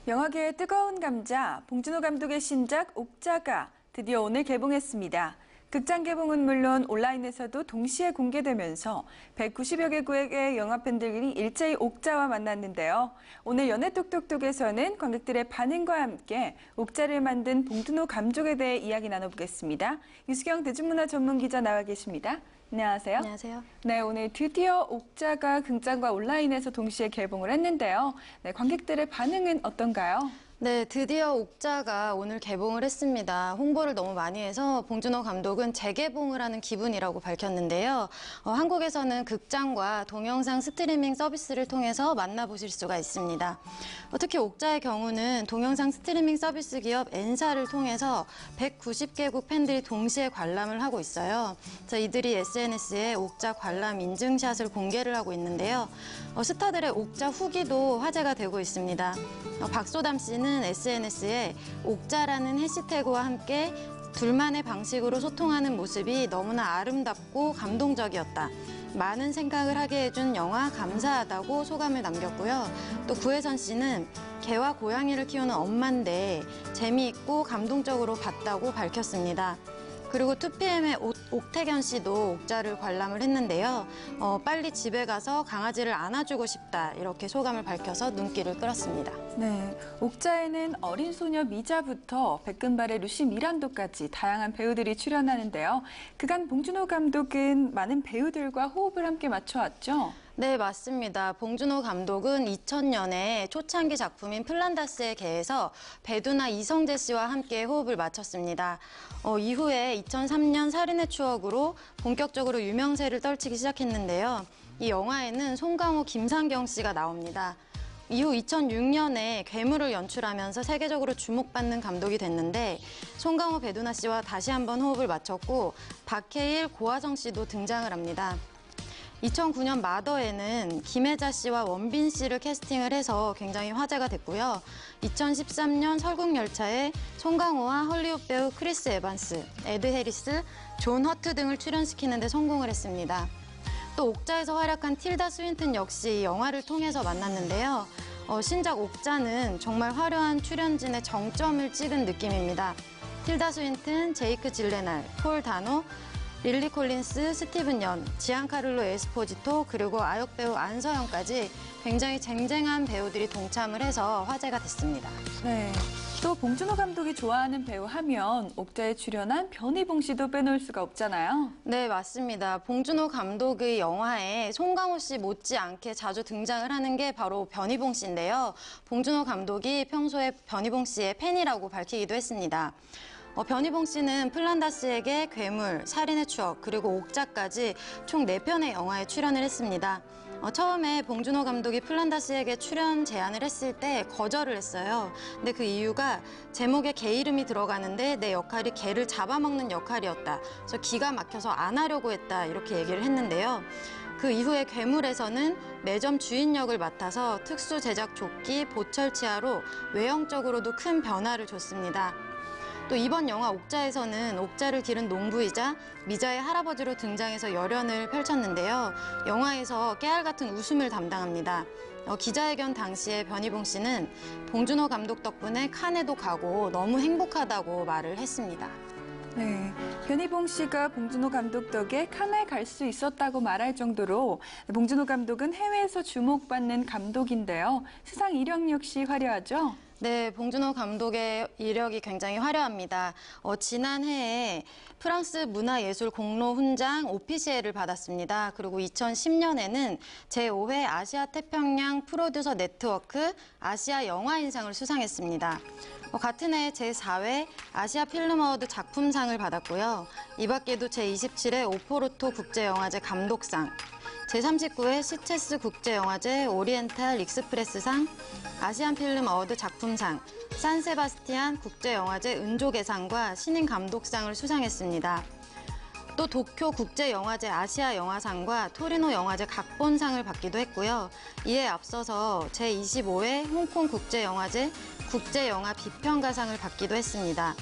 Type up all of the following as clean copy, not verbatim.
영화계의 뜨거운 감자, 봉준호 감독의 신작 옥자가 드디어 오늘 개봉했습니다. 극장 개봉은 물론 온라인에서도 동시에 공개되면서 190여 개국의 영화팬들이 일제히 옥자와 만났는데요. 오늘 연애톡톡톡에서는 관객들의 반응과 함께 옥자를 만든 봉준호 감독에 대해 이야기 나눠보겠습니다. 유수경 대중문화 전문기자 나와 계십니다. 안녕하세요. 안녕하세요. 네, 오늘 드디어 옥자가 극장과 온라인에서 동시에 개봉을 했는데요. 네, 관객들의 반응은 어떤가요? 네, 드디어 옥자가 오늘 개봉을 했습니다. 홍보를 너무 많이 해서 봉준호 감독은 재개봉을 하는 기분이라고 밝혔는데요. 한국에서는 극장과 동영상 스트리밍 서비스를 통해서 만나보실 수가 있습니다. 특히 옥자의 경우는 동영상 스트리밍 서비스 기업 N사를 통해서 190개국 팬들이 동시에 관람을 하고 있어요. 이들이 SNS에 옥자 관람 인증샷을 공개를 하고 있는데요. 스타들의 옥자 후기도 화제가 되고 있습니다. 박소담 씨는 SNS에 옥자라는 해시태그와 함께 둘만의 방식으로 소통하는 모습이 너무나 아름답고 감동적이었다. 많은 생각을 하게 해준 영화 감사하다고 소감을 남겼고요. 또 구혜선 씨는 개와 고양이를 키우는 엄마인데 재미있고 감동적으로 봤다고 밝혔습니다. 그리고 2PM의 옥태견 씨도 옥자를 관람을 했는데요. 빨리 집에 가서 강아지를 안아주고 싶다 이렇게 소감을 밝혀서 눈길을 끌었습니다. 네, 옥자에는 어린 소녀 미자부터 백금발의 루시 미란도까지 다양한 배우들이 출연하는데요. 그간 봉준호 감독은 많은 배우들과 호흡을 함께 맞춰왔죠? 네, 맞습니다. 봉준호 감독은 2000년에 초창기 작품인 플란다스의 개에서 배두나 이성재 씨와 함께 호흡을 맞췄습니다. 이후에 2003년 살인의 추억으로 본격적으로 유명세를 떨치기 시작했는데요. 이 영화에는 송강호, 김상경 씨가 나옵니다. 이후 2006년에 괴물을 연출하면서 세계적으로 주목받는 감독이 됐는데 송강호, 배두나 씨와 다시 한번 호흡을 맞췄고 박해일, 고화성 씨도 등장을 합니다. 2009년 마더에는 김혜자 씨와 원빈 씨를 캐스팅을 해서 굉장히 화제가 됐고요. 2013년 설국열차에 송강호와 헐리우드 배우 크리스 에반스, 에드 해리스, 존 허트 등을 출연시키는 데 성공을 했습니다. 또 옥자에서 활약한 틸다 스윈튼 역시 영화를 통해서 만났는데요. 신작 옥자는 정말 화려한 출연진의 정점을 찍은 느낌입니다. 틸다 스윈튼, 제이크 질레날, 폴 다노, 릴리 콜린스, 스티븐 연, 지안카를로 에스포지토, 그리고 아역 배우 안서영까지 굉장히 쟁쟁한 배우들이 동참을 해서 화제가 됐습니다. 네, 또 봉준호 감독이 좋아하는 배우 하면 옥자에 출연한 변희봉 씨도 빼놓을 수가 없잖아요. 네, 맞습니다. 봉준호 감독의 영화에 송강호 씨 못지않게 자주 등장을 하는 게 바로 변희봉 씨인데요. 봉준호 감독이 평소에 변희봉 씨의 팬이라고 밝히기도 했습니다. 변희봉 씨는 플란다스에게 괴물, 살인의 추억, 그리고 옥자까지 총 4편의 영화에 출연을 했습니다. 처음에 봉준호 감독이 플란다스에게 출연 제안을 했을 때 거절을 했어요. 근데 그 이유가 제목에 개 이름이 들어가는데 내 역할이 개를 잡아먹는 역할이었다. 그래서 기가 막혀서 안 하려고 했다. 이렇게 얘기를 했는데요. 그 이후에 괴물에서는 매점 주인 역을 맡아서 특수 제작 조끼, 보철치아로 외형적으로도 큰 변화를 줬습니다. 또 이번 영화 옥자에서는 옥자를 기른 농부이자 미자의 할아버지로 등장해서 열연을 펼쳤는데요. 영화에서 깨알 같은 웃음을 담당합니다. 기자회견 당시에 변희봉 씨는 봉준호 감독 덕분에 칸에도 가고 너무 행복하다고 말을 했습니다. 네, 변희봉 씨가 봉준호 감독 덕에 칸에 갈 수 있었다고 말할 정도로 봉준호 감독은 해외에서 주목받는 감독인데요. 수상 이력 역시 화려하죠? 네, 봉준호 감독의 이력이 굉장히 화려합니다. 지난해에 프랑스 문화예술 공로 훈장 오피시에를 받았습니다. 그리고 2010년에는 제5회 아시아 태평양 프로듀서 네트워크 아시아 영화인상을 수상했습니다. 같은 해 제4회 아시아 필름 어워드 작품상을 받았고요. 이 밖에도 제27회 오포르토 국제영화제 감독상, 제39회 시체스 국제영화제 오리엔탈 익스프레스상, 아시안 필름 어워드 작품상, 산세바스티안 국제영화제 은조개상과 신인 감독상을 수상했습니다. 또 도쿄 국제영화제 아시아 영화상과 토리노 영화제 각본상을 받기도 했고요. 이에 앞서서 제25회 홍콩 국제영화제 국제영화 비평가상을 받기도 했습니다.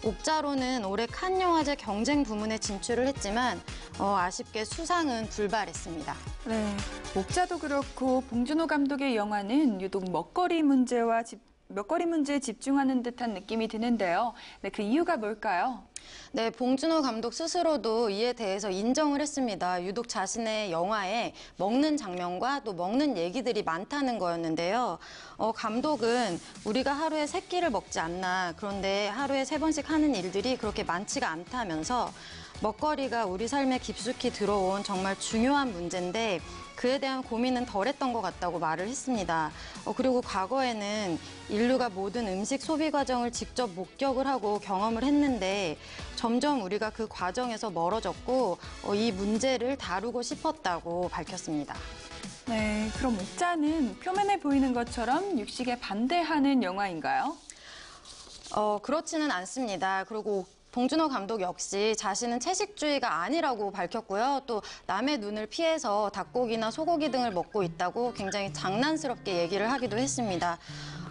옥자로는 올해 칸 영화제 경쟁 부문에 진출을 했지만 아쉽게 수상은 불발했습니다. 네, 옥자도 그렇고 봉준호 감독의 영화는 유독 먹거리 문제와 먹거리 문제에 집중하는 듯한 느낌이 드는데요. 네, 그 이유가 뭘까요? 네, 봉준호 감독 스스로도 이에 대해서 인정을 했습니다. 유독 자신의 영화에 먹는 장면과 또 먹는 얘기들이 많다는 거였는데요. 감독은 우리가 하루에 3끼를 먹지 않나, 그런데 하루에 3번씩 하는 일들이 그렇게 많지가 않다면서 먹거리가 우리 삶에 깊숙이 들어온 정말 중요한 문제인데 그에 대한 고민은 덜했던 것 같다고 말을 했습니다. 그리고 과거에는 인류가 모든 음식 소비 과정을 직접 목격을 하고 경험을 했는데 점점 우리가 그 과정에서 멀어졌고 이 문제를 다루고 싶었다고 밝혔습니다. 네, 그럼 옥자는 표면에 보이는 것처럼 육식에 반대하는 영화인가요? 그렇지는 않습니다. 그리고 봉준호 감독 역시 자신은 채식주의가 아니라고 밝혔고요. 또 남의 눈을 피해서 닭고기나 소고기 등을 먹고 있다고 굉장히 장난스럽게 얘기를 하기도 했습니다.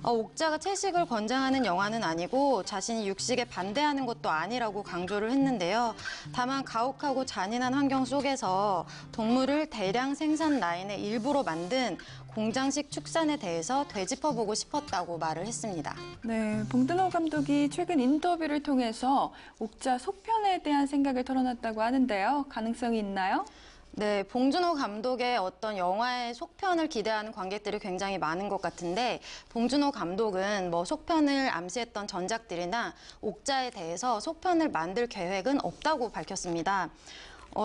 옥자가 채식을 권장하는 영화는 아니고 자신이 육식에 반대하는 것도 아니라고 강조를 했는데요. 다만 가혹하고 잔인한 환경 속에서 동물을 대량 생산 라인의 일부로 만든 공장식 축산에 대해서 되짚어보고 싶었다고 말을 했습니다. 네, 봉준호 감독이 최근 인터뷰를 통해서 옥자 속편에 대한 생각을 털어놨다고 하는데요. 가능성이 있나요? 네, 봉준호 감독의 어떤 영화의 속편을 기대하는 관객들이 굉장히 많은 것 같은데 봉준호 감독은 뭐 속편을 암시했던 전작들이나 옥자에 대해서 속편을 만들 계획은 없다고 밝혔습니다.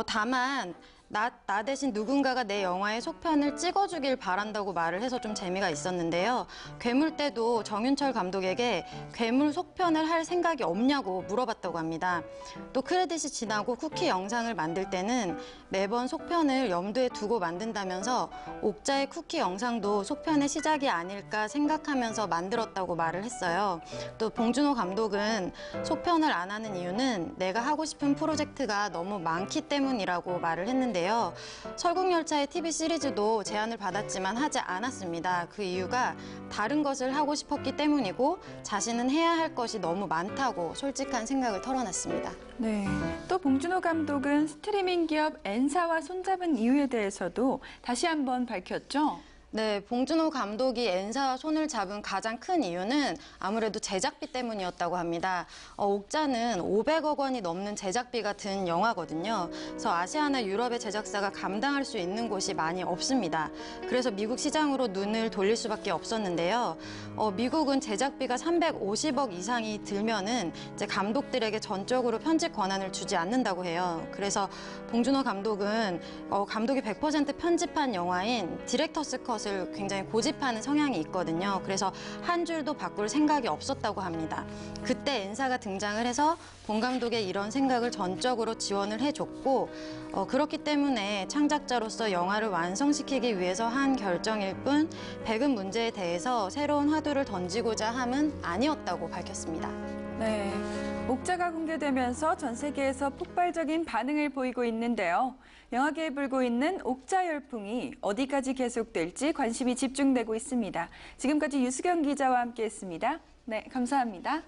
다만 나 대신 누군가가 내 영화의 속편을 찍어주길 바란다고 말을 해서 좀 재미가 있었는데요. 괴물 때도 정윤철 감독에게 괴물 속편을 할 생각이 없냐고 물어봤다고 합니다. 또 크레딧이 지나고 쿠키 영상을 만들 때는 매번 속편을 염두에 두고 만든다면서 옥자의 쿠키 영상도 속편의 시작이 아닐까 생각하면서 만들었다고 말을 했어요. 또 봉준호 감독은 속편을 안 하는 이유는 내가 하고 싶은 프로젝트가 너무 많기 때문이라고 말을 했는데요. 설국열차의 TV 시리즈도 제안을 받았지만 하지 않았습니다. 그 이유가 다른 것을 하고 싶었기 때문이고 자신은 해야 할 것이 너무 많다고 솔직한 생각을 털어놨습니다. 네, 또 봉준호 감독은 스트리밍 기업 N사와 손잡은 이유에 대해서도 다시 한번 밝혔죠. 네, 봉준호 감독이 N사와 손을 잡은 가장 큰 이유는 아무래도 제작비 때문이었다고 합니다. 옥자는 500억 원이 넘는 제작비가 든 영화거든요. 그래서 아시아나 유럽의 제작사가 감당할 수 있는 곳이 많이 없습니다. 그래서 미국 시장으로 눈을 돌릴 수밖에 없었는데요. 미국은 제작비가 350억 이상이 들면은 이제 감독들에게 전적으로 편집 권한을 주지 않는다고 해요. 그래서 봉준호 감독은 감독이 100% 편집한 영화인 디렉터스 컷을 굉장히 고집하는 성향이 있거든요. 그래서 한 줄도 바꿀 생각이 없었다고 합니다. 그때 N사가 등장을 해서 봉 감독의 이런 생각을 전적으로 지원을 해줬고 그렇기 때문에 창작자로서 영화를 완성시키기 위해서 한 결정일 뿐 배급 문제에 대해서 새로운 화두를 던지고자 함은 아니었다고 밝혔습니다. 네, 옥자가 공개되면서 전 세계에서 폭발적인 반응을 보이고 있는데요. 영화계에 불고 있는 옥자 열풍이 어디까지 계속될지 관심이 집중되고 있습니다. 지금까지 유수경 기자와 함께했습니다. 네, 감사합니다.